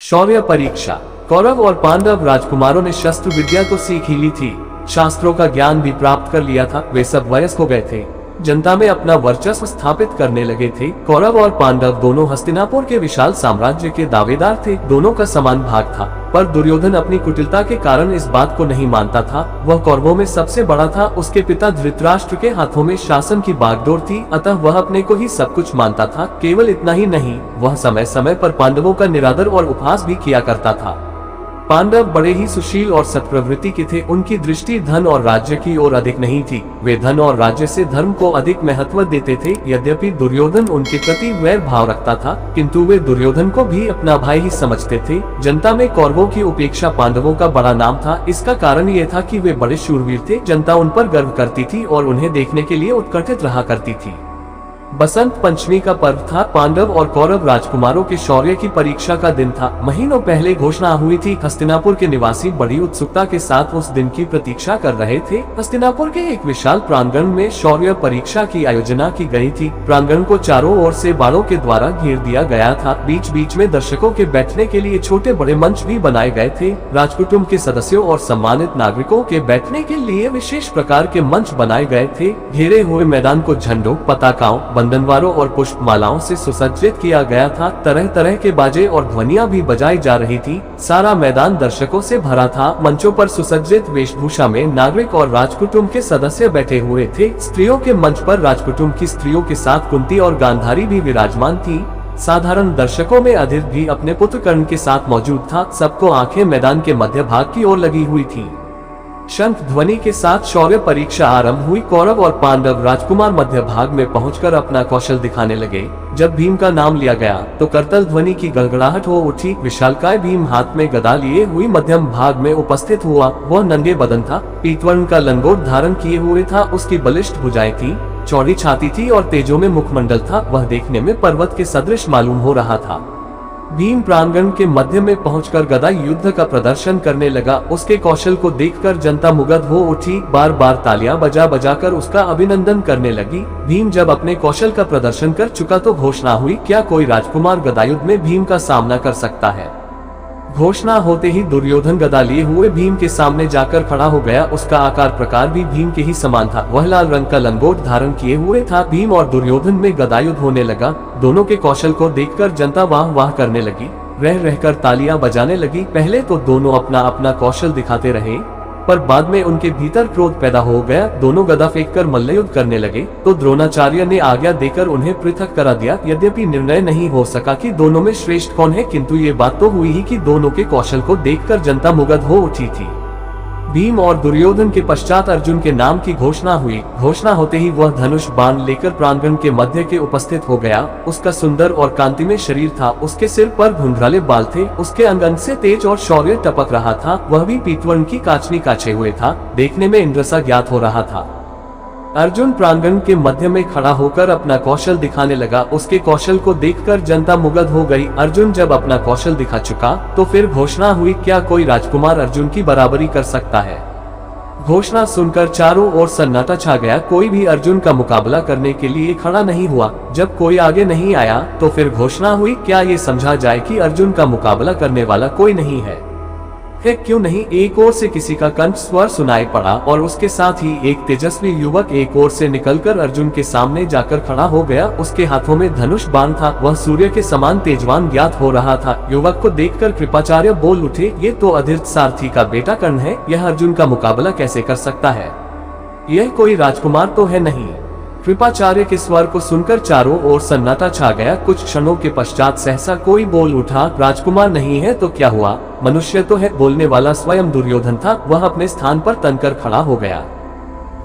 शौर्य परीक्षा। कौरव और पांडव राजकुमारों ने शस्त्र विद्या तो सीख ही ली थी, शास्त्रों का ज्ञान भी प्राप्त कर लिया था। वे सब वयस्क हो गए थे, जनता में अपना वर्चस्व स्थापित करने लगे थे। कौरव और पांडव दोनों हस्तिनापुर के विशाल साम्राज्य के दावेदार थे। दोनों का समान भाग था, पर दुर्योधन अपनी कुटिलता के कारण इस बात को नहीं मानता था। वह कौरवों में सबसे बड़ा था, उसके पिता धृतराष्ट्र के हाथों में शासन की बागडोर थी, अतः वह अपने को ही सब कुछ मानता था। केवल इतना ही नहीं, वह समय समय पर पांडवों का निरादर और उपहास भी किया करता था। पांडव बड़े ही सुशील और सत्प्रवृत्ति के थे। उनकी दृष्टि धन और राज्य की ओर अधिक नहीं थी, वे धन और राज्य से धर्म को अधिक महत्व देते थे। यद्यपि दुर्योधन उनके प्रति वैर भाव रखता था, किंतु वे दुर्योधन को भी अपना भाई ही समझते थे। जनता में कौरवों की उपेक्षा पांडवों का बड़ा नाम था। इसका कारण ये था कि वे बड़े शूरवीर थे। जनता उन पर गर्व करती थी और उन्हें देखने के लिए उत्कंठित रहा करती थी। बसंत पंचमी का पर्व था। पांडव और कौरव राजकुमारों के शौर्य की परीक्षा का दिन था। महीनों पहले घोषणा हुई थी। हस्तिनापुर के निवासी बड़ी उत्सुकता के साथ उस दिन की प्रतीक्षा कर रहे थे। हस्तिनापुर के एक विशाल प्रांगण में शौर्य परीक्षा की आयोजना की गई थी। प्रांगण को चारों ओर से बाड़ों के द्वारा घेर दिया गया था। बीच बीच में दर्शकों के बैठने के लिए छोटे बड़े मंच भी बनाए गए थे। राजकुटुंब के सदस्यों और सम्मानित नागरिकों के बैठने के लिए विशेष प्रकार के मंच बनाए गए थे। घेरे हुए मैदान को झंडों, पताकाओं, बंधनवारों और पुष्पमालाओं से सुसज्जित किया गया था। तरह तरह के बाजे और ध्वनियां भी बजाई जा रही थी। सारा मैदान दर्शकों से भरा था। मंचों पर सुसज्जित वेशभूषा में नागरिक और राजकुटुंब के सदस्य बैठे हुए थे। स्त्रियों के मंच पर राजकुटुंब की स्त्रियों के साथ कुंती और गांधारी भी विराजमान थी। साधारण दर्शकों में अधीर भी अपने पुत्र कर्ण के साथ मौजूद था। सबको आंखें मैदान के मध्य भाग की ओर लगी हुई थी। शंख ध्वनि के साथ शौर्य परीक्षा आरंभ हुई। कौरव और पांडव राजकुमार मध्य भाग में पहुंचकर अपना कौशल दिखाने लगे। जब भीम का नाम लिया गया तो करतल ध्वनि की गड़गड़ाहट हो उठी। विशालकाय भीम हाथ में गदा लिए हुई मध्यम भाग में उपस्थित हुआ। वह नंगे बदन था, पीतवर्ण का लंगोट धारण किए हुए था। उसकी बलिष्ठ भुजाएं थी, चौड़ी छाती थी और तेजो में मुखमंडल था। वह देखने में पर्वत के सदृश मालूम हो रहा था। भीम प्रांगण के मध्य में पहुंचकर गदा युद्ध का प्रदर्शन करने लगा। उसके कौशल को देखकर जनता मुग्ध हो उठी। बार बार तालियां बजा बजाकर उसका अभिनंदन करने लगी। भीम जब अपने कौशल का प्रदर्शन कर चुका तो घोषणा हुई, क्या कोई राजकुमार गदायुद्ध में भीम का सामना कर सकता है? घोषणा होते ही दुर्योधन गदा लिए हुए भीम के सामने जाकर खड़ा हो गया। उसका आकार प्रकार भी भीम के ही समान था। वह लाल रंग का लंगोट धारण किए हुए था। भीम और दुर्योधन में गदायुद्ध होने लगा। दोनों के कौशल को देखकर जनता वाह वाह करने लगी, रह रहकर तालियां बजाने लगी। पहले तो दोनों अपना अपना कौशल दिखाते रहे, पर बाद में उनके भीतर क्रोध पैदा हो गया। दोनों गदा फेंककर मल्लयुद्ध करने लगे तो द्रोणाचार्य ने आज्ञा देकर उन्हें पृथक करा दिया। यद्यपि निर्णय नहीं हो सका कि दोनों में श्रेष्ठ कौन है, किंतु ये बात तो हुई ही कि दोनों के कौशल को देखकर जनता मुग्ध हो उठी थी। भीम और दुर्योधन के पश्चात अर्जुन के नाम की घोषणा हुई। घोषणा होते ही वह धनुष बाण लेकर प्रांगण के मध्य के उपस्थित हो गया। उसका सुंदर और कांतिमय शरीर था। उसके सिर पर घुंघराले बाल थे। उसके अंग अंग से तेज और शौर्य टपक रहा था। वह भी पीतवर्ण की कांचनी काछे हुए था। देखने में इंद्रसा ज्ञात हो रहा था। अर्जुन प्रांगण के मध्य में खड़ा होकर अपना कौशल दिखाने लगा। उसके कौशल को देखकर जनता मुग्ध हो गई। अर्जुन जब अपना कौशल दिखा चुका तो फिर घोषणा हुई, क्या कोई राजकुमार अर्जुन की बराबरी कर सकता है? घोषणा सुनकर चारों ओर सन्नाटा छा गया। कोई भी अर्जुन का मुकाबला करने के लिए खड़ा नहीं हुआ। जब कोई आगे नहीं आया तो फिर घोषणा हुई, क्या ये समझा जाए कि अर्जुन का मुकाबला करने वाला कोई नहीं है? क्यों नहीं? एक ओर से किसी का कंठ स्वर सुनाई पड़ा और उसके साथ ही एक तेजस्वी युवक एक ओर से निकलकर अर्जुन के सामने जाकर खड़ा हो गया। उसके हाथों में धनुष बाण था। वह सूर्य के समान तेजवान ज्ञात हो रहा था। युवक को देखकर कृपाचार्य बोल उठे, ये तो अधीर सारथी का बेटा कर्ण है। यह अर्जुन का मुकाबला कैसे कर सकता है? यह कोई राजकुमार तो है नहीं। कृपाचार्य के स्वर को सुनकर चारों ओर सन्नाटा छा गया। कुछ क्षणों के पश्चात सहसा कोई बोल उठा, राजकुमार नहीं है तो क्या हुआ, मनुष्य तो है। बोलने वाला स्वयं दुर्योधन था। वह अपने स्थान पर तनकर खड़ा हो गया।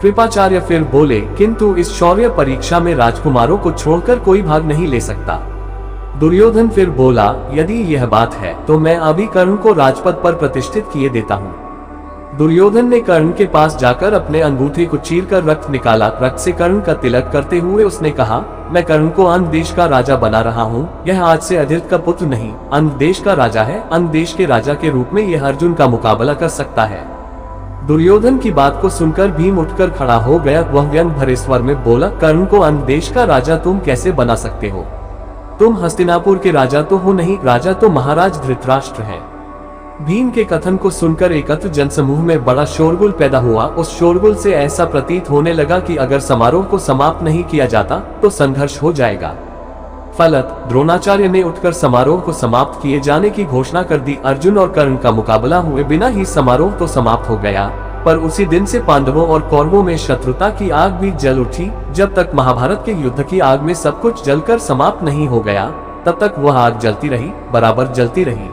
कृपाचार्य फिर बोले, किंतु इस शौर्य परीक्षा में राजकुमारों को छोड़कर कोई भाग नहीं ले सकता। दुर्योधन फिर बोला, यदि यह बात है तो मैं अभी कर्ण को राजपद पर प्रतिष्ठित किए देता हूँ। दुर्योधन ने कर्ण के पास जाकर अपने अंगूठे को चीरकर रक्त निकाला। रक्त से कर्ण का तिलक करते हुए उसने कहा, मैं कर्ण को अंग देश का राजा बना रहा हूँ। यह आज से अधीर का पुत्र नहीं, अंग देश का राजा है। अंग देश के राजा के रूप में यह अर्जुन का मुकाबला कर सकता है। दुर्योधन की बात को सुनकर भीम उठकर खड़ा हो गया। वह व्यंग भरे स्वर में बोला, कर्ण को अंग देश का राजा तुम कैसे बना सकते हो? तुम हस्तिनापुर के राजा तो हो नहीं, राजा तो महाराज धृतराष्ट्र हैं। भीम के कथन को सुनकर एकत्र जनसमूह में बड़ा शोरगुल पैदा हुआ। उस शोरगुल से ऐसा प्रतीत होने लगा कि अगर समारोह को समाप्त नहीं किया जाता तो संघर्ष हो जाएगा। फलत द्रोणाचार्य ने उठकर समारोह को समाप्त किए जाने की घोषणा कर दी। अर्जुन और कर्ण का मुकाबला हुए बिना ही समारोह तो समाप्त हो गया, पर उसी दिन से पांडवों और कौरवों में शत्रुता की आग भी जल उठी। जब तक महाभारत के युद्ध की आग में सब कुछ जलकर समाप्त नहीं हो गया, तब तक वह आग जलती रही, बराबर जलती रही।